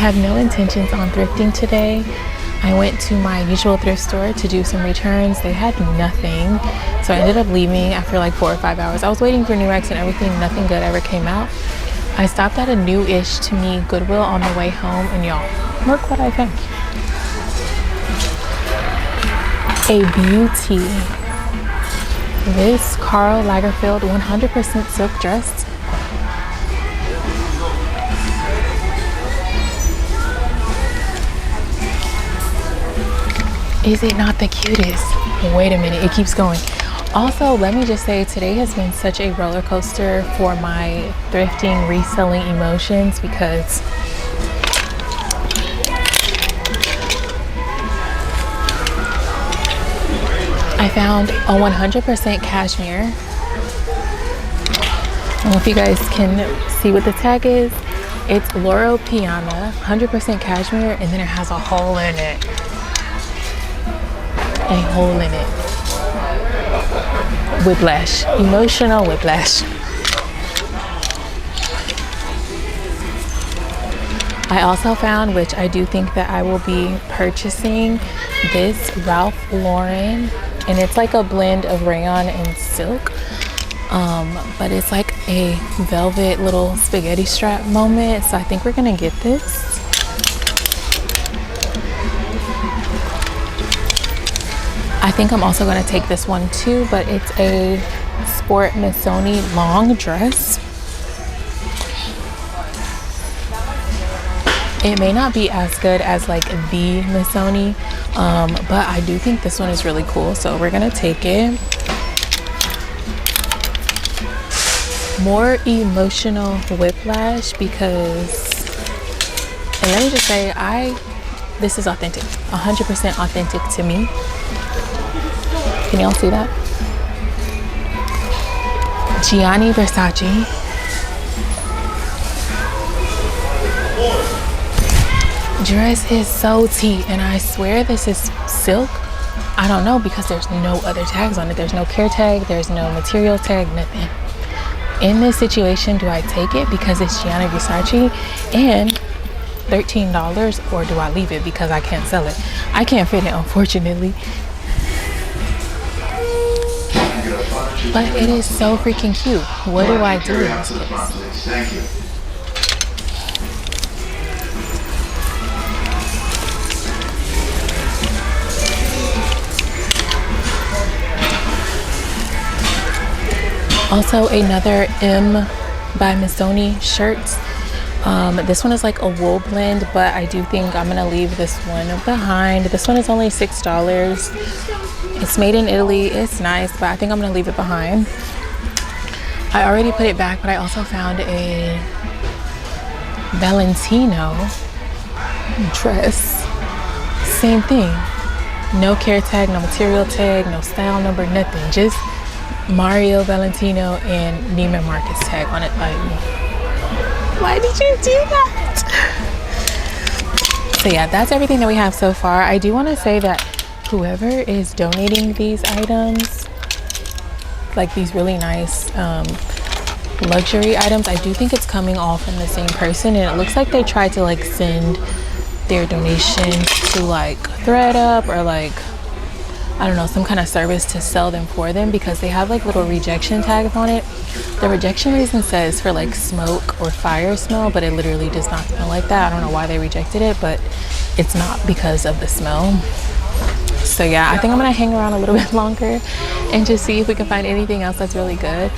have no intentions on thrifting today. I went to my usual thrift store to do some returns. They had nothing, so I ended up leaving after like 4 or 5 hours. I was waiting for Nurex and everything. Nothing good ever came out. I stopped at a new-ish to me Goodwill on the way home, and y'all, look what I found. A beauty. This Karl Lagerfeld 100% silk dress. Is it not the cutest? Wait a minute, it keeps going. Also, let me just say, today has been such a roller coaster for my thrifting, reselling emotions, because I found a 100% cashmere. I don't know if you guys can see what the tag is. It's Loro Piana, 100% cashmere, and then it has a hole in it. A hole in it. Whiplash. Emotional whiplash. I also found, which I do think that I will be purchasing, this Ralph Lauren, and it's like a blend of rayon and silk, but it's like a velvet little spaghetti strap moment, so I think we're gonna get this. I think I'm also going to take this one too, but it's a sport Missoni long dress. It may not be as good as like the Missoni, but I do think this one is really cool, so we're going to take it. More emotional whiplash, because, and let me just say, this is authentic, 100% authentic to me. Can y'all see that? Gianni Versace. Dress is so tea, and I swear this is silk. I don't know, because there's no other tags on it. There's no care tag, there's no material tag, nothing. In this situation, do I take it because it's Gianni Versace and $13, or do I leave it because I can't sell it? I can't fit it, unfortunately. But it is so freaking cute. What do I do? Thank you. Also, another M by Missoni shirts. This one is like a wool blend, but I do think I'm gonna leave this one behind. This one is only $6. It's made in Italy. It's nice, but I think I'm gonna leave it behind. I already put it back, but I also found a Valentino dress. Same thing. No care tag, no material tag, no style number, nothing. Just Mario Valentino and Neiman Marcus tag on it. Like, why did you do that? So yeah, that's everything that we have so far. I do want to say that whoever is donating these items, like these really nice luxury items, I do think it's coming all from the same person, and it looks like they tried to like send their donations to like ThredUp or like, I don't know, some kind of service to sell them for them, because they have like little rejection tags on it. The rejection reason says for like smoke or fire smell, but it literally does not smell like that. I don't know why they rejected it, but it's not because of the smell. So yeah, I think I'm gonna hang around a little bit longer and just see if we can find anything else that's really good.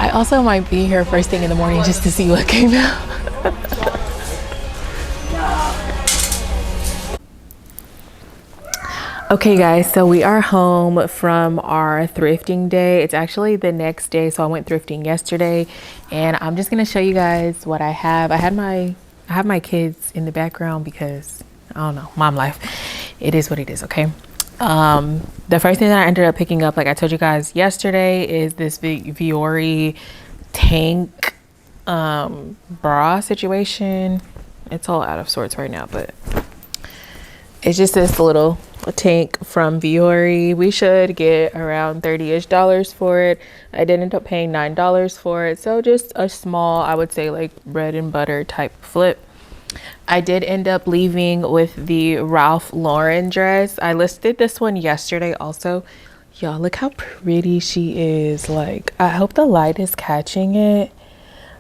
I also might be here first thing in the morning just to see what came out. Okay guys, so we are home from our thrifting day. It's actually the next day, so I went thrifting yesterday, and I'm just gonna show you guys what I have. I have my kids in the background because I don't know, mom life. It is what it is, okay? The first thing that I ended up picking up, like I told you guys yesterday, is this Viore tank bra situation. It's all out of sorts right now, but it's just this little tank from Viore. We should get around $30-ish for it. I did end up paying $9 for it, so just a small, I would say like bread and butter type flip. I did end up leaving with the Ralph Lauren dress. I listed this one yesterday also. Y'all, look how pretty she is. Like, I hope the light is catching it.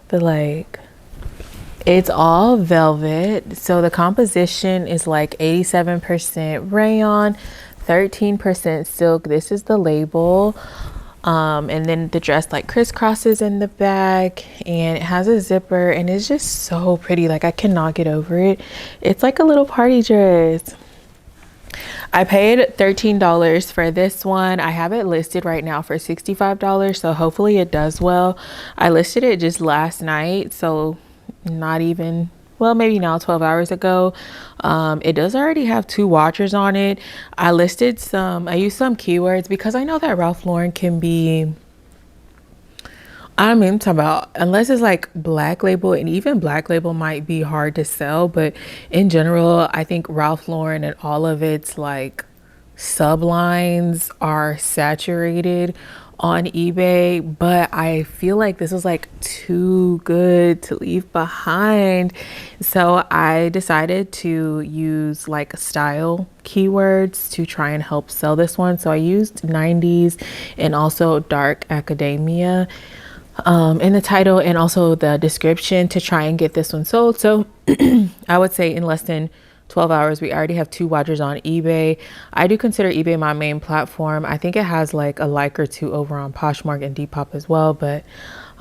But like, it's all velvet. So the composition is like 87% rayon, 13% silk. This is the label. And then the dress like crisscrosses in the back, and it has a zipper, and it's just so pretty. Like, I cannot get over it. It's like a little party dress. I paid $13 for this one. I have it listed right now for $65, so hopefully it does well. I listed it just last night, so not even, well, maybe now 12 hours ago. It does already have 2 watchers on it. I used some keywords because I know that Ralph Lauren can be, I'm talking about, unless it's like black label, and even black label might be hard to sell, but in general, I think Ralph Lauren and all of its like sublines are saturated on eBay, but I feel like this was like too good to leave behind. So I decided to use like style keywords to try and help sell this one. So I used 90s and also dark academia in the title and also the description to try and get this one sold. So I would say in less than 12 hours, we already have 2 watchers on eBay. I do consider eBay my main platform. I think it has like a like or 2 over on Poshmark and Depop as well. But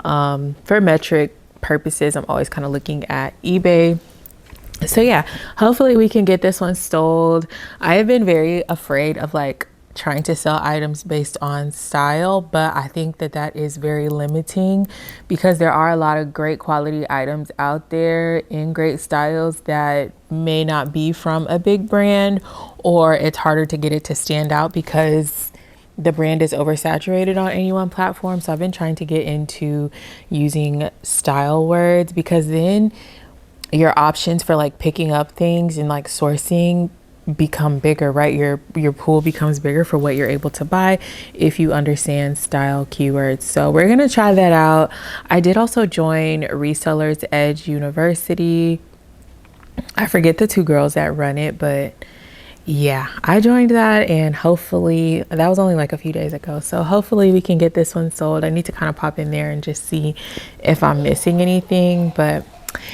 for metric purposes, I'm always kind of looking at eBay. So yeah, hopefully we can get this one sold. I have been very afraid of like trying to sell items based on style, but I think that that is very limiting because there are a lot of great quality items out there in great styles that may not be from a big brand, or it's harder to get it to stand out because the brand is oversaturated on any one platform. So I've been trying to get into using style words, because then your options for like picking up things and like sourcing become bigger, right? Your pool becomes bigger for what you're able to buy if you understand style keywords. So we're gonna try that out. I did also join Resellers Edge University. I forget the 2 girls that run it, but yeah, I joined that, and hopefully that was only like a few days ago. So hopefully we can get this one sold. I need to kind of pop in there and just see if I'm missing anything, but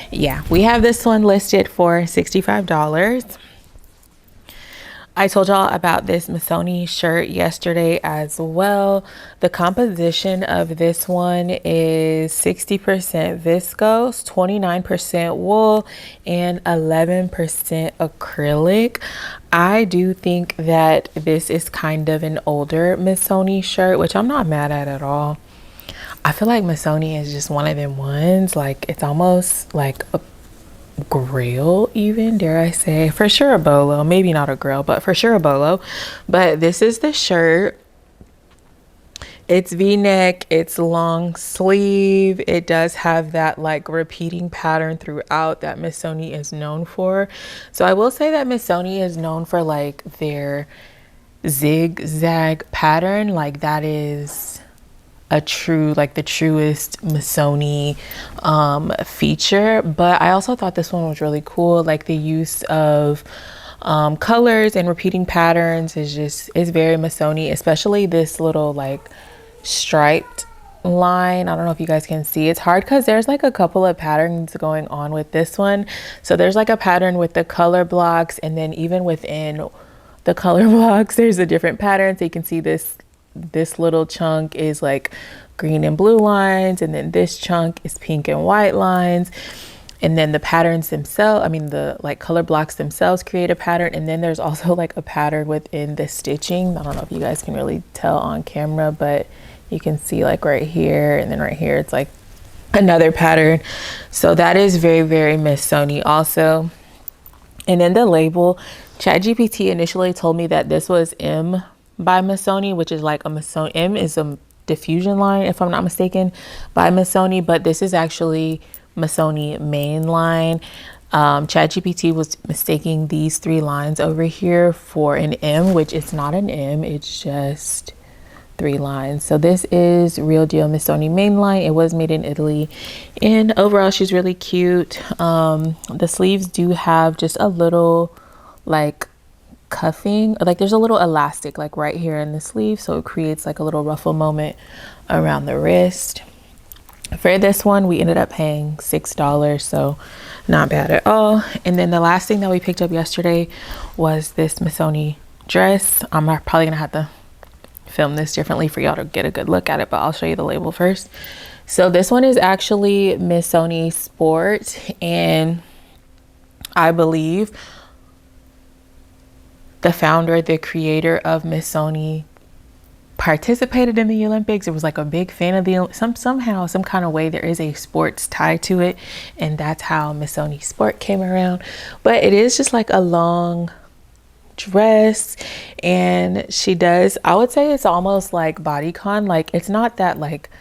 yeah, we have this one listed for $65. I told y'all about this Missoni shirt yesterday as well. The composition of this one is 60% viscose, 29% wool, and 11% acrylic. I do think that this is kind of an older Missoni shirt, which I'm not mad at all. I feel like Missoni is just one of them ones, like it's almost like a grill, even, dare I say, for sure a bolo, maybe not a grill, but for sure a bolo. But this is the shirt. It's v-neck, it's long sleeve, it does have that like repeating pattern throughout that Missoni is known for. So I will say that Missoni is known for like their zigzag pattern, like that is a true, like the truest Missoni feature. But I also thought this one was really cool. Like the use of colors and repeating patterns is very Missoni, especially this little like striped line. I don't know if you guys can see. It's hard because there's like a couple of patterns going on with this one. So there's like a pattern with the color blocks, and then even within the color blocks there's a different pattern. So you can see this little chunk is like green and blue lines, and then this chunk is pink and white lines, and then the patterns themselves, I mean the like color blocks themselves create a pattern, and then there's also like a pattern within the stitching. I don't know if you guys can really tell on camera, but you can see like right here, and then right here it's like another pattern. So that is very, very Missoni also. And then the label, ChatGPT initially told me that this was M by Missoni, which is like a Missoni. M is a diffusion line, if I'm not mistaken, by Missoni, but this is actually Missoni main line. ChatGPT was mistaking these 3 lines over here for an M, which is not an M, it's just 3 lines. So this is Real Deal Missoni mainline. It was made in Italy, and overall she's really cute. The sleeves do have just a little like cuffing, like there's a little elastic like right here in the sleeve, so it creates like a little ruffle moment around the wrist. For this one we ended up paying $6, so not bad at all. And then the last thing that we picked up yesterday was this Missoni dress. I'm probably gonna have to film this differently for y'all to get a good look at it, but I'll show you the label first. So this one is actually Missoni Sport, and I believe the founder, the creator of Missoni, participated in the Olympics. It was like a big fan of the somehow, some kind of way there is a sports tie to it, and that's how Missoni Sport came around. But it is just like a long dress, and she does, I would say it's almost like bodycon. Like it's not that like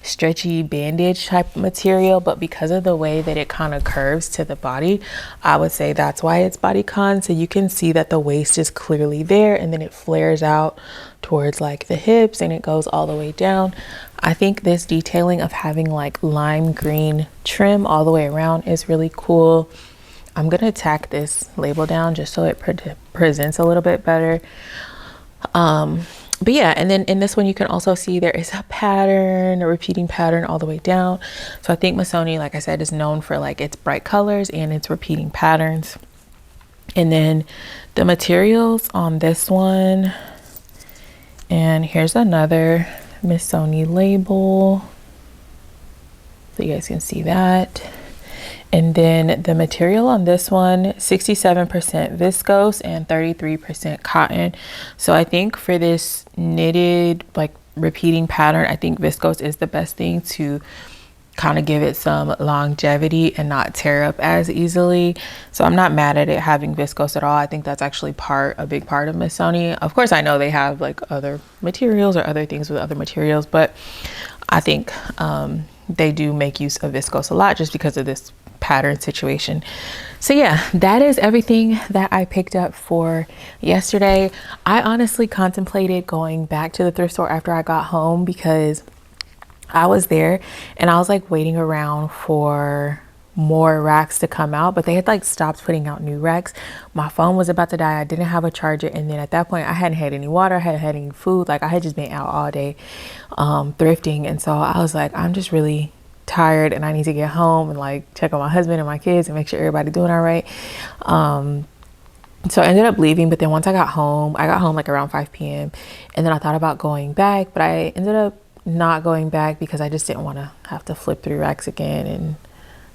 stretchy bandage type material, but because of the way that it kind of curves to the body, I would say that's why it's bodycon. So you can see that the waist is clearly there, and then it flares out towards like the hips, and it goes all the way down. I think this detailing of having like lime green trim all the way around is really cool. I'm gonna tack this label down just so it presents a little bit better. But yeah, and then in this one you can also see there is a pattern, a repeating pattern all the way down. So I think Missoni, like I said, is known for like its bright colors and its repeating patterns. And then the materials on this one, and here's another Missoni label so you guys can see that. And then the material on this one, 67% viscose and 33% cotton. So I think for this knitted like repeating pattern, I think viscose is the best thing to kind of give it some longevity and not tear up as easily. So I'm not mad at it having viscose at all. I think that's actually a big part of Missoni. Of course, I know they have like other materials or other things with other materials, but I think they do make use of viscose a lot just because of this pattern situation. So yeah, that is everything that I picked up for yesterday. I honestly contemplated going back to the thrift store after I got home, because I was there and I was like waiting around for more racks to come out, but they had like stopped putting out new racks. My phone was about to die. I didn't have a charger, and then at that point I hadn't had any water, I hadn't had any food. Like I had just been out all day thrifting, and so I was like, I'm just really tired and I need to get home and like check on my husband and my kids and make sure everybody's doing all right. So I ended up leaving, but then once I got home like around 5 p.m. and then I thought about going back, but I ended up not going back because I just didn't want to have to flip through racks again and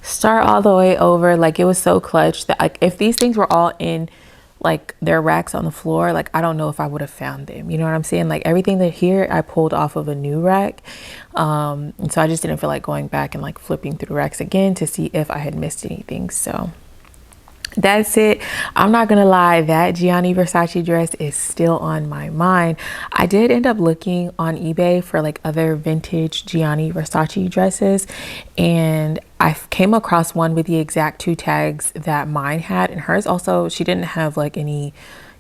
start all the way over. Like it was so clutch that like if these things were all in like their racks on the floor, like I don't know if I would have found them, you know what I'm saying? Like everything that here I pulled off of a new rack, and so I just didn't feel like going back and like flipping through racks again to see if I had missed anything. So that's it. I'm not gonna lie, that Gianni Versace dress is still on my mind. I did end up looking on eBay for like other vintage Gianni Versace dresses, and I came across one with the exact 2 tags that mine had, and hers also, she didn't have like any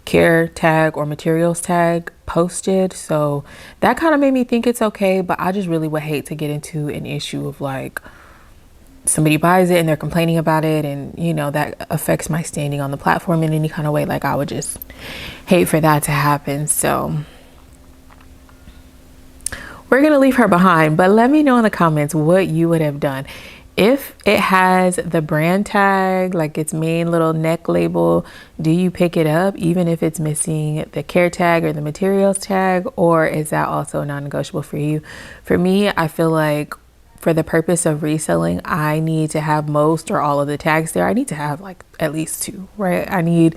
care tag or materials tag posted, so that kind of made me think it's okay. But I just really would hate to get into an issue of like somebody buys it and they're complaining about it, and you know that affects my standing on the platform in any kind of way. Like I would just hate for that to happen. So we're gonna leave her behind, but let me know in the comments what you would have done. If it has the brand tag, like its main little neck label, do you pick it up even if it's missing the care tag or the materials tag, or is that also non-negotiable for you? For me, I feel like for the purpose of reselling, I need to have most or all of the tags there. I need to have like at least 2, right? I need,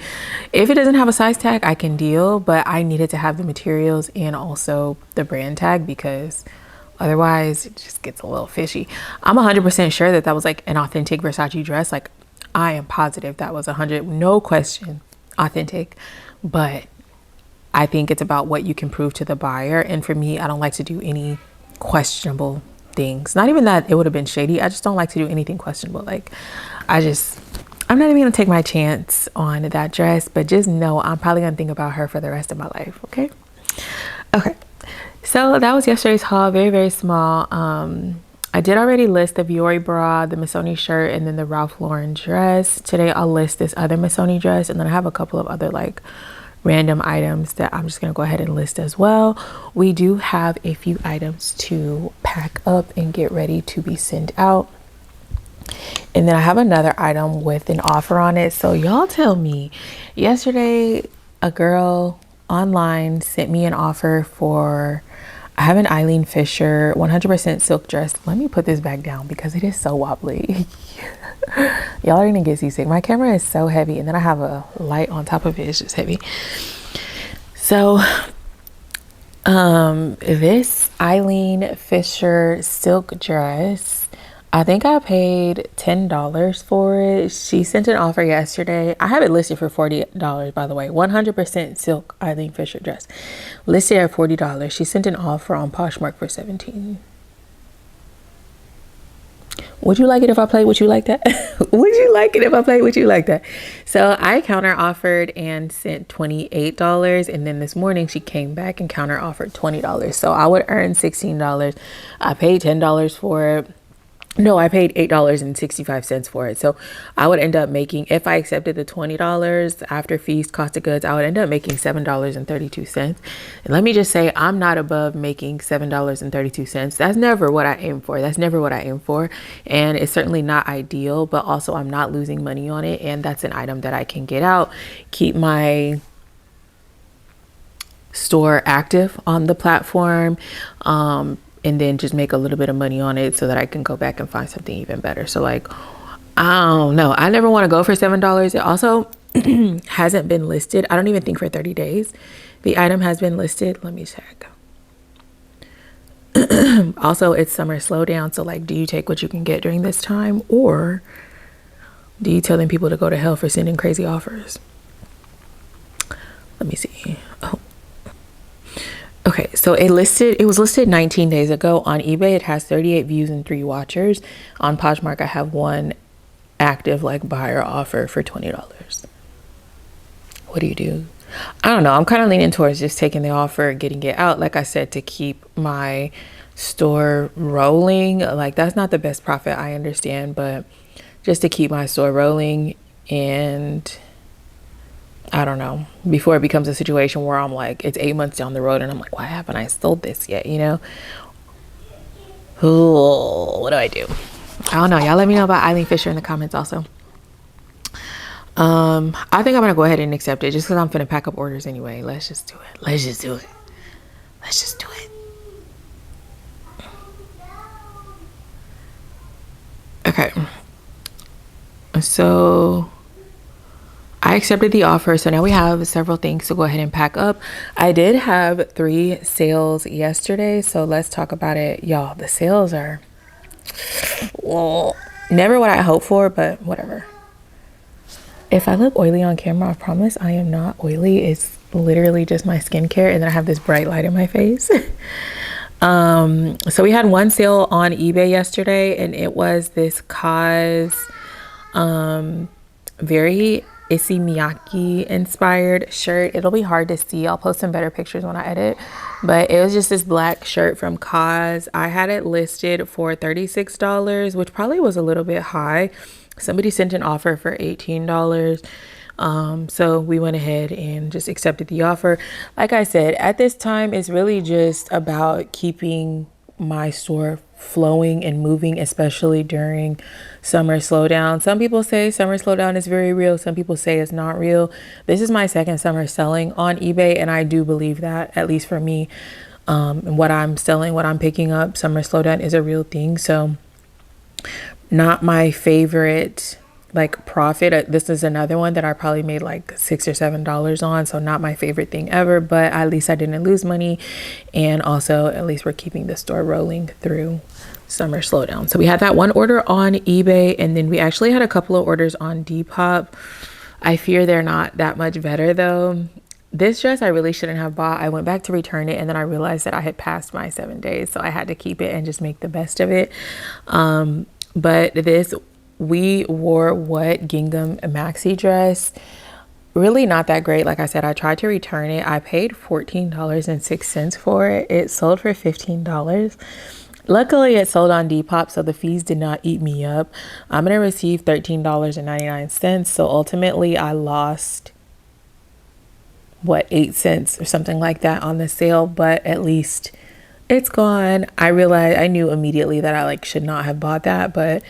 if it doesn't have a size tag, I can deal, but I needed to have the materials and also the brand tag, because otherwise it just gets a little fishy. I'm 100% sure that that was like an authentic Versace dress. Like I am positive that was 100, no question, authentic. But I think it's about what you can prove to the buyer. And for me, I don't like to do any questionable things. Not even that it would have been shady. I just don't like to do anything questionable. Like I'm not even gonna take my chance on that dress, but just know I'm probably gonna think about her for the rest of my life. Okay. So that was yesterday's haul. Very, very small. I did already list the Viore bra, the Missoni shirt, and then the Ralph Lauren dress. Today I'll list this other Missoni dress, and then I have a couple of other like random items that I'm just gonna go ahead and list as well. We do have a few items to pack up and get ready to be sent out. And then I have another item with an offer on it. So y'all tell me, yesterday a girl online sent me an offer for, I have an Eileen Fisher 100% silk dress. Let me put this back down because it is so wobbly. Y'all are gonna get seasick. My camera is so heavy, and then I have a light on top of it. It's just heavy. So this Eileen Fisher silk dress, I think I paid $10 for it. She sent an offer yesterday. I have it listed for $40, by the way. 100% silk Eileen Fisher dress. Listed at $40. She sent an offer on Poshmark for $17. Would you like it if I played with you like that? Would you like it if I played with you like that? So I counter offered and sent $28. And then this morning she came back and counter offered $20. So I would earn $16. I paid $10 for it. No, I paid $8.65 for it. So I would end up making, if I accepted the $20 after fees, cost of goods, I would end up making $7.32. And let me just say, I'm not above making $7.32. That's never what I aim for. That's never what I aim for. And it's certainly not ideal, but also I'm not losing money on it. And that's an item that I can get out, keep my store active on the platform, and then just make a little bit of money on it so that I can go back and find something even better. So like, I don't know. I never want to go for $7. It also hasn't been listed. I don't even think for 30 days. The item has been listed. Let me check. Also, it's summer slowdown. So like, do you take what you can get during this time? Or do you tell them people to go to hell for sending crazy offers? Let me see. Oh. Okay, so it was listed 19 days ago. On eBay, it has 38 views and 3 watchers. On Poshmark, I have one active like buyer offer for $20. What do you do? I don't know. I'm kind of leaning towards just taking the offer, getting it out. Like I said, to keep my store rolling. Like, that's not the best profit, I understand, but just to keep my store rolling. And I don't know, before it becomes a situation where I'm like, it's 8 months down the road and I'm like, why haven't I sold this yet? You know? Ooh, what do I do? I don't know. Y'all let me know about Eileen Fisher in the comments also. I think I'm gonna go ahead and accept it just because I'm finna pack up orders anyway. Let's just do it. Let's just do it. Let's just do it. Okay. So I accepted the offer, so now we have several things to go ahead and pack up. I did have 3 sales yesterday, so let's talk about it. Y'all, the sales are, well, never what I hoped for, but whatever. If I look oily on camera, I promise I am not oily. It's literally just my skincare, and then I have this bright light in my face. So we had one sale on eBay yesterday, and it was this Kaz very Issey Miyake inspired shirt. It'll be hard to see. I'll post some better pictures when I edit, but it was just this black shirt from Kaz. I had it listed for $36, which probably was a little bit high. Somebody sent an offer for $18. So we went ahead and just accepted the offer. Like I said, at this time, it's really just about keeping my store flowing and moving, especially during summer slowdown. Some people say summer slowdown is very real. Some people say it's not real. This is my second summer selling on eBay, and I do believe that, at least for me, what I'm selling, what I'm picking up, summer slowdown is a real thing. So not my favorite like profit. This is another one that I probably made like $6 or $7 on, so not my favorite thing ever, but at least I didn't lose money, and also at least we're keeping the store rolling through summer slowdown. So we had that one order on eBay, and then we actually had a couple of orders on Depop. I fear they're not that much better though. This dress I really shouldn't have bought. I went back to return it, and then I realized that I had passed my 7 days, so I had to keep it and just make the best of it. But this We Wore What gingham maxi dress, really not that great. Like I said, I tried to return it. I paid $14.06 for it. It sold for $15. Luckily, it sold on Depop, so the fees did not eat me up. I'm going to receive $13.99. So ultimately, I lost, what, 8 cents or something like that on the sale, but at least it's gone. I realized, I knew immediately that I like should not have bought that, but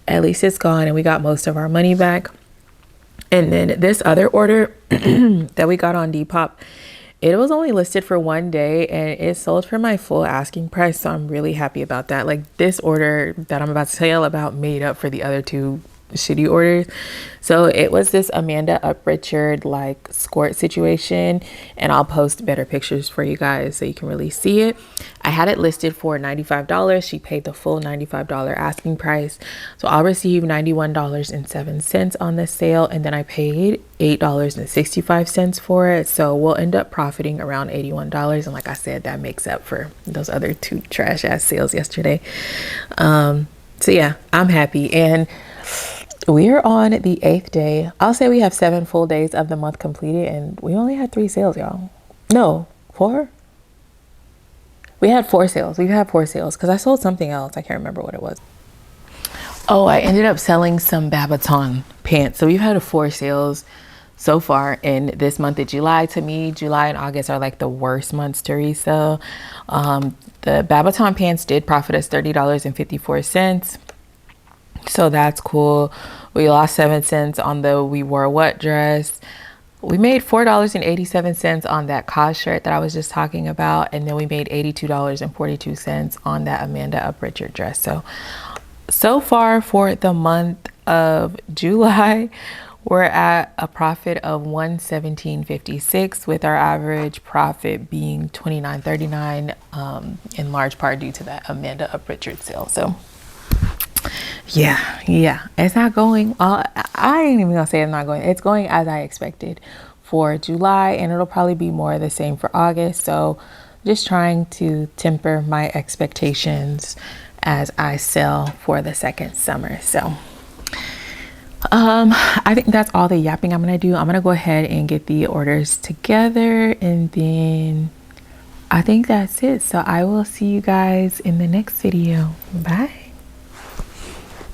at least it's gone and we got most of our money back. And then this other order that we got on Depop, it was only listed for 1 day and it sold for my full asking price. So I'm really happy about that. Like, this order that I'm about to tell about made up for the other two shitty orders. So it was this Amanda Uprichard like skirt situation, and I'll post better pictures for you guys so you can really see it. I had it listed for $95. She paid the full $95 asking price, so I'll receive $91.07 on this sale, and then I paid $8.65 for it, so we'll end up profiting around $81. And like I said, that makes up for those other two trash ass sales yesterday. So yeah, I'm happy. And we're on the 8th day. I'll say we have 7 full days of the month completed, and we only had 3 sales, y'all. No, 4? We had 4 sales. We've had 4 sales because I sold something else. I can't remember what it was. Oh, I ended up selling some Babaton pants. So we've had 4 sales so far in this month of July. To me, July and August are like the worst months to resell. The Babaton pants did profit us $30.54. So that's cool. We lost 7 cents on the We Wore What dress. We made $4.87 on that cos shirt that I was just talking about. And then we made $82.42 on that Amanda Uprichard dress. So far for the month of July, we're at a profit of $117.56, with our average profit being $29.39, in large part due to that Amanda Uprichard sale. So yeah, it's not going, I ain't even gonna say it's not going, it's going as I expected for July, and it'll probably be more of the same for August. So just trying to temper my expectations as I sell for the second summer. So I think that's all the yapping I'm gonna do. I'm gonna go ahead and get the orders together, and then I think that's it. So I will see you guys in the next video. Bye.